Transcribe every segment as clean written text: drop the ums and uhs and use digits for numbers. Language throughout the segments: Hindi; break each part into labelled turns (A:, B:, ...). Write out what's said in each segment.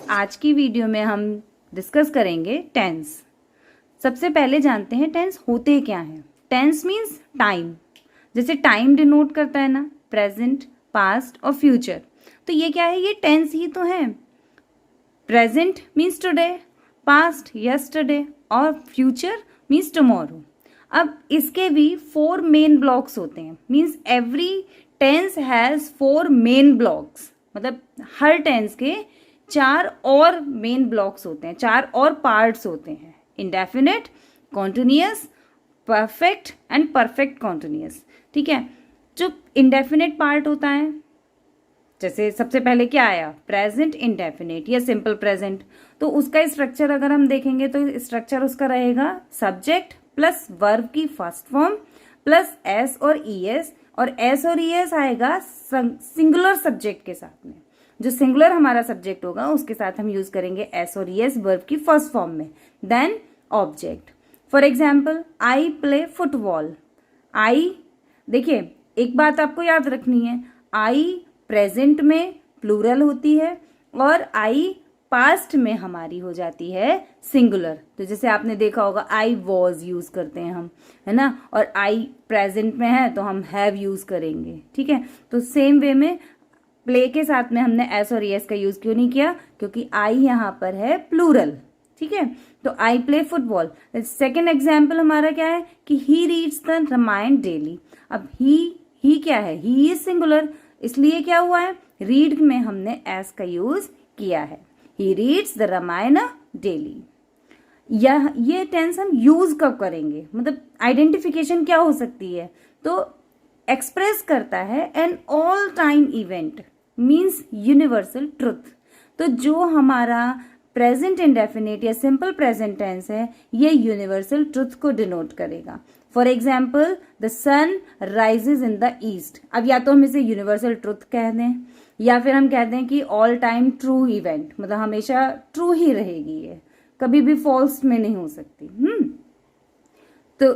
A: आज की वीडियो में हम डिस्कस करेंगे टेंस। सबसे पहले जानते हैं टेंस होते क्या हैं। टेंस मीन्स टाइम, जैसे टाइम डिनोट करता है ना, प्रेजेंट, पास्ट और फ्यूचर। तो ये क्या है, ये टेंस ही तो है। Present means today, past yesterday और फ्यूचर मीन्स टुमारो। अब इसके भी 4 मेन ब्लॉक्स होते हैं, means every tense has 4 main blocks. मतलब हर टेंस के 4 और मेन ब्लॉक्स होते हैं, 4 और पार्ट्स होते हैं। Indefinite, continuous, perfect and perfect continuous. ठीक है, जो इंडेफिनिट पार्ट होता है, जैसे सबसे पहले क्या आया, प्रेजेंट इंडेफिनिट या सिंपल प्रेजेंट। तो उसका स्ट्रक्चर अगर हम देखेंगे तो स्ट्रक्चर उसका रहेगा सब्जेक्ट प्लस वर्ब की फर्स्ट फॉर्म प्लस एस और ईएस, और एस और ईएस आएगा सिंगुलर सब्जेक्ट के साथ में। जो सिंगुलर हमारा सब्जेक्ट होगा उसके साथ हम यूज करेंगे एस और ईएस वर्ब की फर्स्ट फॉर्म में। Then object, for example I play football. I, देखिए एक बात आपको याद रखनी है, आई प्रेजेंट में प्लूरल होती है और आई पास्ट में हमारी हो जाती है सिंगुलर। तो जैसे आपने देखा होगा आई वॉज यूज करते हैं हम, है ना, और आई प्रेजेंट में है तो हम हैव यूज करेंगे। ठीक है, तो सेम वे में प्ले के साथ में हमने एस और एस का यूज क्यों नहीं किया, क्योंकि आई यहाँ पर है प्लूरल। ठीक है, तो I play football. Second example हमारा क्या है कि he reads the Ramayana daily. अब ही क्या है, ही इज सिंगुलर, इसलिए क्या हुआ है, रीड में हमने एस का यूज किया है। He reads the Ramayana daily. ये टेंस हम यूज कब करेंगे, मतलब आइडेंटिफिकेशन क्या हो सकती है, तो एक्सप्रेस करता है an all time event, means universal truth. तो जो हमारा प्रेजेंट इंडेफिनिट या सिंपल प्रेजेंट टेंस है, ये यूनिवर्सल ट्रुथ को डिनोट करेगा। For example, the sun rises in the east. अब या तो हम इसे यूनिवर्सल ट्रुथ कह दें या फिर हम कह दें कि ऑल टाइम ट्रू इवेंट, मतलब हमेशा ट्रू ही रहेगी, ये कभी भी फॉल्स में नहीं हो सकती। तो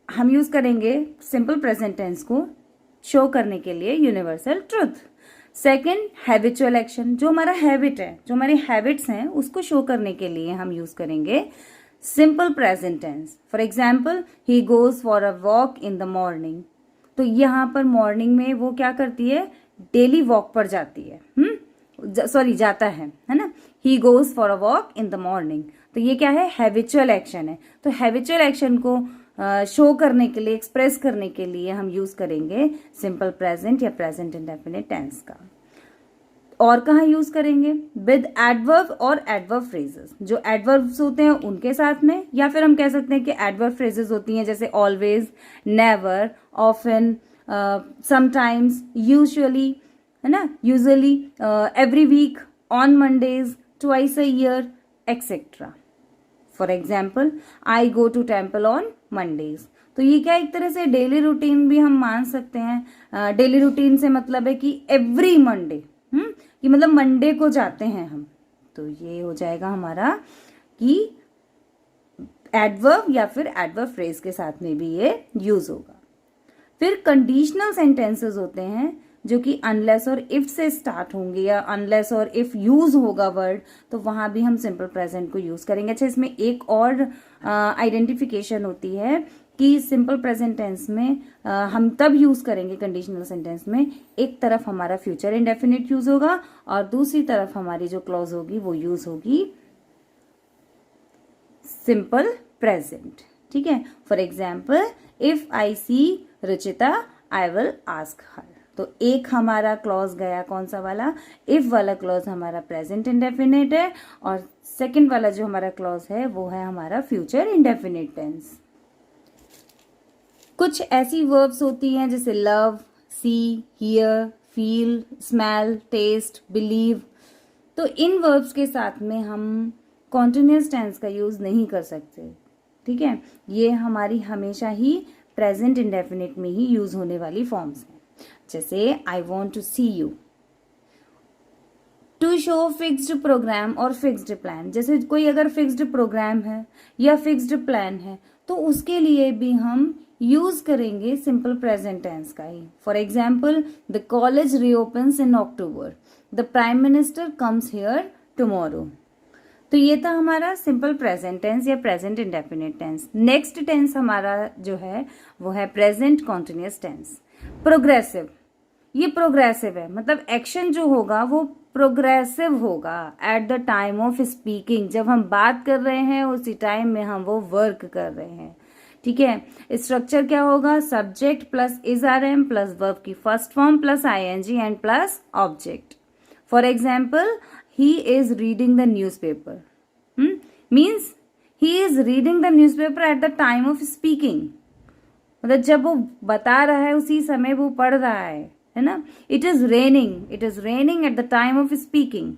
A: हम यूज करेंगे सिंपल प्रेजेंट टेंस को शो करने के लिए universal truth. Second, habitual action, जो हमारा हैबिट है, जो हमारी हैबिट्स हैं, उसको शो करने के लिए हम यूज करेंगे simple present tense. For example, he goes for a walk in the morning. तो यहाँ पर मॉर्निंग में वो क्या करती है, डेली वॉक पर जाती है, जाता है ना। ही goes for a walk in the morning, तो ये क्या है, हैबिचुअल एक्शन है। तो हैबिचुअल एक्शन को शो करने के लिए, एक्सप्रेस करने के लिए हम यूज करेंगे सिंपल प्रेजेंट या प्रेजेंट इंडेफिनिट टेंस का। और कहाँ यूज करेंगे, विद एडवर्ब और एडवर्ब फ्रेजेस। जो एडवर्ब्स होते हैं उनके साथ में, या फिर हम कह सकते हैं कि एडवर्ब फ्रेजेस होती हैं, जैसे always, never, often, sometimes, usually, है ना, usually, every week, on Mondays, twice a year, etcetera. For example, I go to temple on Mondays. तो ये क्या, एक तरह से डेली रूटीन भी हम मान सकते हैं। डेली रूटीन से मतलब है कि एवरी मंडे, कि मतलब मंडे को जाते हैं हम। तो ये हो जाएगा हमारा कि एडवर्ब या फिर एडवर्ब फ्रेज के साथ में भी ये यूज होगा। फिर कंडीशनल सेंटेंसेस होते हैं जो कि अनलेस और इफ से स्टार्ट होंगे, या अनलेस और इफ यूज होगा वर्ड, तो वहां भी हम सिंपल प्रेजेंट को यूज करेंगे। अच्छा, इसमें एक और आइडेंटिफिकेशन होती है कि सिंपल प्रेजेंट टेंस में हम तब यूज करेंगे कंडीशनल सेंटेंस में, एक तरफ हमारा फ्यूचर इंडेफिनिट यूज होगा और दूसरी तरफ हमारी जो क्लॉज होगी वो यूज होगी सिंपल प्रेजेंट। ठीक है, for example, if I see Ruchita I will ask her. तो एक हमारा क्लॉज गया, कौन सा वाला, इफ वाला क्लॉज हमारा प्रेजेंट इंडेफिनिट है, और सेकंड वाला जो हमारा क्लॉज है वो है हमारा फ्यूचर इंडेफिनिट टेंस। कुछ ऐसी वर्ब्स होती हैं जैसे love, see, hear, feel, smell, taste, believe. तो इन वर्ब्स के साथ में हम कॉन्टिन्यूअस टेंस का यूज नहीं कर सकते। ठीक है, ये हमारी हमेशा ही प्रेजेंट इंडेफिनिट में ही यूज होने वाली फॉर्म्स हैं। जैसे I want to see you, to show fixed programme और फिक्स्ड प्लान। जैसे कोई अगर फिक्स्ड प्रोग्राम है या फिक्स्ड प्लान है तो उसके लिए भी हम यूज करेंगे सिंपल प्रेजेंट टेंस का ही। For example, the college reopens in October, the prime minister comes here tomorrow. तो ये था हमारा सिंपल प्रेजेंट टेंस या present indefinite tense. Next tense हमारा जो है वो है प्रेजेंट कॉन्टिन्यूअस टेंस। प्रोग्रेसिव, ये प्रोग्रेसिव है, मतलब एक्शन जो होगा वो प्रोग्रेसिव होगा at the time of speaking. जब हम बात कर रहे हैं उसी टाइम में हम वो वर्क कर रहे हैं, ठीक है। स्ट्रक्चर क्या होगा, subject plus is are am plus verb की first form plus ING and plus object. For example, he is reading the newspaper, means he is reading the newspaper at the time of speaking, मतलब जब वो बता रहा है उसी समय वो पढ़ रहा है ना। it is raining at the time of speaking।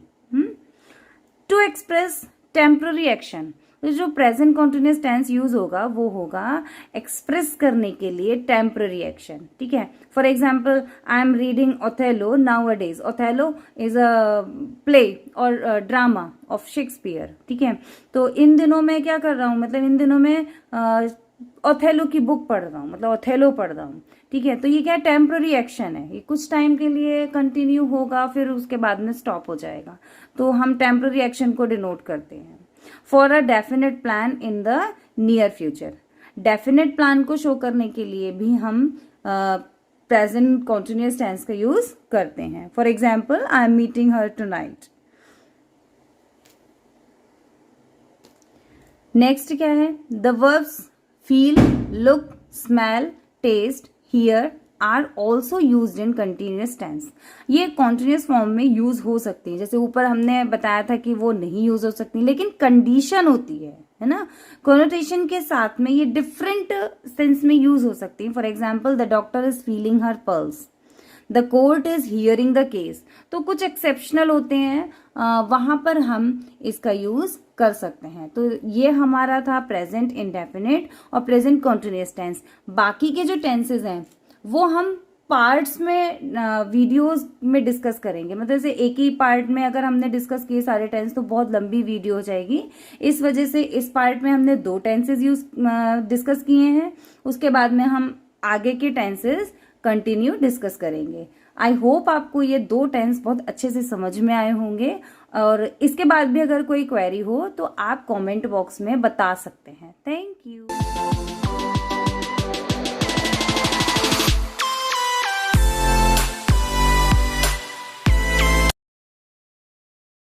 A: to express temporary action, तो जो प्रेजेंट कॉन्टिन्यूअस टेंस यूज होगा वो होगा एक्सप्रेस करने के लिए टेम्पररी एक्शन, ठीक है। For example, I am reading Othello now a days. Othello is a play और ड्रामा ऑफ शेक्सपियर, ठीक है। तो इन दिनों में क्या कर रहा हूँ, मतलब इन दिनों में ओथेलो की बुक पढ़ रहा हूँ, मतलब ओथेलो पढ़ रहा हूँ, ठीक है। तो ये क्या टेम्पररी एक्शन है, ये कुछ टाइम के लिए कंटिन्यू होगा फिर उसके बाद में स्टॉप हो जाएगा, तो हम टेम्पररी एक्शन को डिनोट करते हैं। For a definite plan in the near future, definite plan को शो करने के लिए भी हम प्रेजेंट कॉन्टिन्यूअस टेंस का यूज करते हैं। For example, I am meeting her tonight. Next क्या है, the verbs feel, look, smell, taste, hear are also use in continuous tense. ये कॉन्टिन्यूअस फॉर्म में यूज हो सकती है, जैसे ऊपर हमने बताया था कि वो नहीं यूज हो सकती, लेकिन कंडीशन होती है ना। कोनोटेशन के साथ में ये डिफरेंट सेंस में यूज हो सकती है। For example, the doctor is feeling her pulse, the court is hearing the case. तो कुछ एक्सेप्शनल होते हैं, वहां पर हम इसका यूज कर सकते हैं। तो ये हमारा था प्रेजेंट इंडेफिनिट और प्रेजेंट कॉन्टिन्यूअस टेंस। बाकी के जो टेंसेज हैं वो हम पार्ट्स में वीडियोस में डिस्कस करेंगे, मतलब जैसे एक ही पार्ट में अगर हमने डिस्कस किए सारे टेंस तो बहुत लंबी वीडियो हो जाएगी। इस वजह से इस पार्ट में हमने 2 टेंसेज डिस्कस किए हैं, उसके बाद में हम आगे के टेंसेज कंटिन्यू डिस्कस करेंगे। आई होप आपको ये 2 टेंस बहुत अच्छे से समझ में आए होंगे, और इसके बाद भी अगर कोई क्वेरी हो तो आप कमेंट बॉक्स में बता सकते हैं। Thank you.